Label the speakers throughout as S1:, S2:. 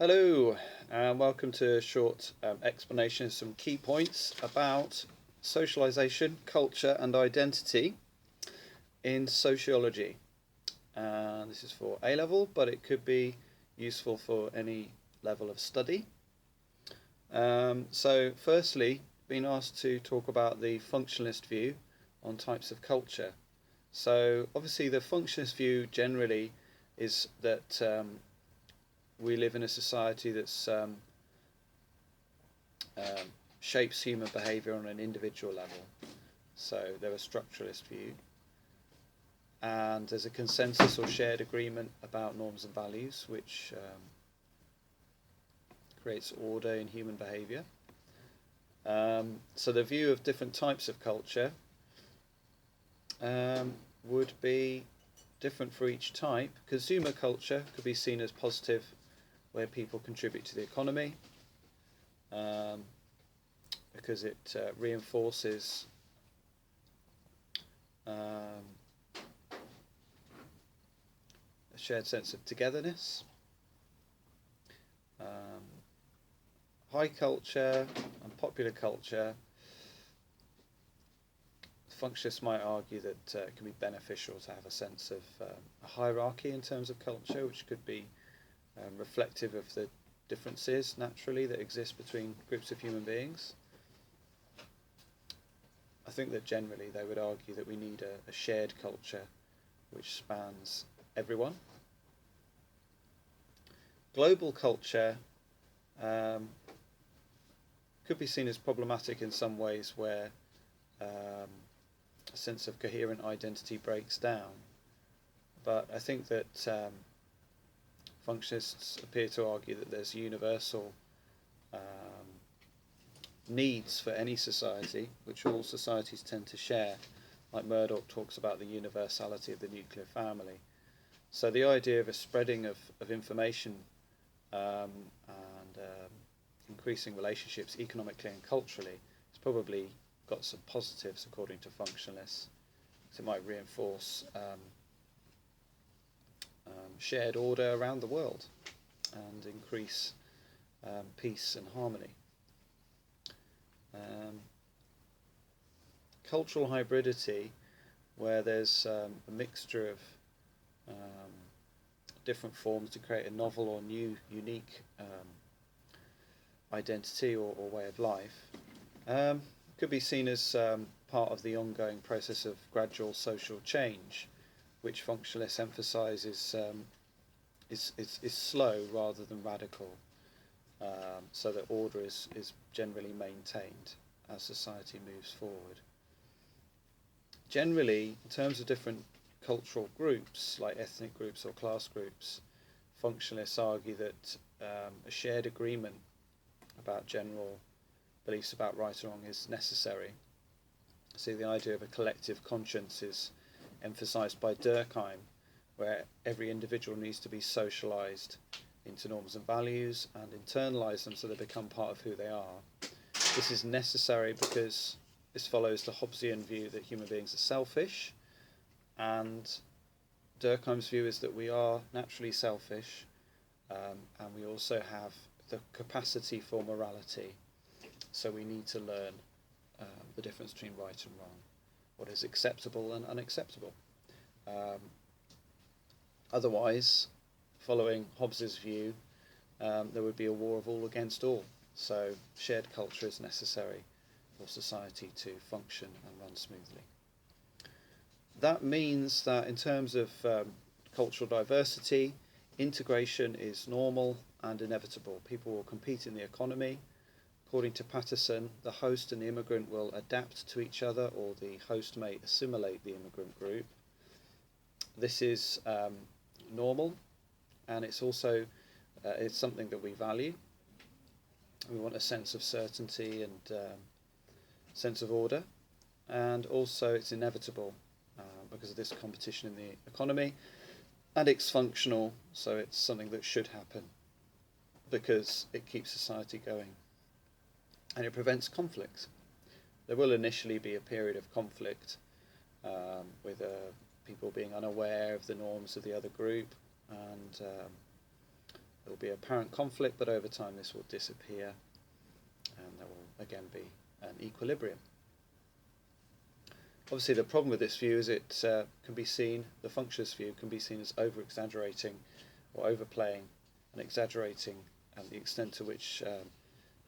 S1: Hello, and welcome to a short explanation of some key points about socialization, culture, and identity in sociology. This is for A level, but it could be useful for any level of study. Firstly, been asked to talk about the functionalist view on types of culture. So, obviously, the functionalist view generally is that we live in a society that's shapes human behaviour on an individual level. So they're a structuralist view, and there's a consensus or shared agreement about norms and values, which creates order in human behaviour. So the view of different types of culture would be different for each type. Consumer culture could be seen as positive, where people contribute to the economy, because it reinforces a shared sense of togetherness. High culture and popular culture, functionalists might argue that it can be beneficial to have a sense of a hierarchy in terms of culture, which could be reflective of the differences naturally that exist between groups of human beings. I think that generally they would argue that we need a shared culture which spans everyone. Global culture could be seen as problematic in some ways, where a sense of coherent identity breaks down. But I think that functionalists appear to argue that there's universal needs for any society, which all societies tend to share, like Murdoch talks about the universality of the nuclear family. So the idea of a spreading of information and increasing relationships economically and culturally has probably got some positives according to functionalists. So it might reinforce shared order around the world and increase peace and harmony. Cultural hybridity, where there's a mixture of different forms to create a novel or new, unique identity or way of life, could be seen as part of the ongoing process of gradual social change, which functionalists emphasise is slow rather than radical, so that order is generally maintained as society moves forward. Generally, in terms of different cultural groups, like ethnic groups or class groups, functionalists argue that a shared agreement about general beliefs about right or wrong is necessary. So the idea of a collective conscience is emphasised by Durkheim, where every individual needs to be socialised into norms and values and internalise them so they become part of who they are. This is necessary because this follows the Hobbesian view that human beings are selfish, and Durkheim's view is that we are naturally selfish, and we also have the capacity for morality, so we need to learn the difference between right and wrong, what is acceptable and unacceptable. Otherwise, following Hobbes's view, there would be a war of all against all. So shared culture is necessary for society to function and run smoothly. That means that in terms of cultural diversity, integration is normal and inevitable. People will compete in the economy. According to Patterson, the host and the immigrant will adapt to each other, or the host may assimilate the immigrant group. This is normal, and it's also it's something that we value. We want a sense of certainty and sense of order, and also it's inevitable because of this competition in the economy, and it's functional, so it's something that should happen because it keeps society going and it prevents conflict. There will initially be a period of conflict with people being unaware of the norms of the other group, and There will be apparent conflict, but over time this will disappear, and there will again be an equilibrium. Obviously the problem with this view is it can be seen, the functionalist view can be seen as over-exaggerating or overplaying and exaggerating the extent to which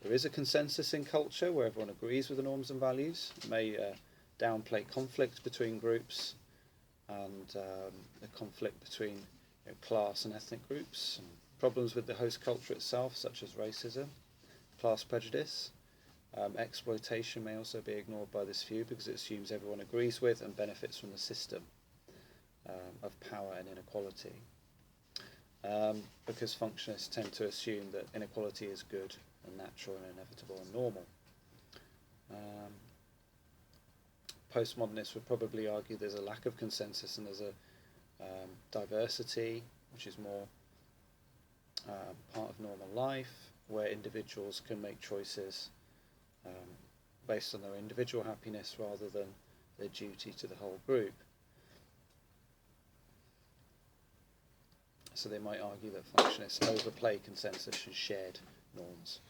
S1: there is a consensus in culture where everyone agrees with the norms and values. It may downplay conflict between groups and the conflict between class and ethnic groups, and problems with the host culture itself, such as racism, class prejudice. Exploitation may also be ignored by this view because it assumes everyone agrees with and benefits from the system of power and inequality. Because functionalists tend to assume that inequality is good and natural and inevitable and normal. Postmodernists would probably argue there's a lack of consensus and there's a diversity, which is more part of normal life, where individuals can make choices based on their individual happiness rather than their duty to the whole group. So they might argue that functionalists overplay consensus and shared norms.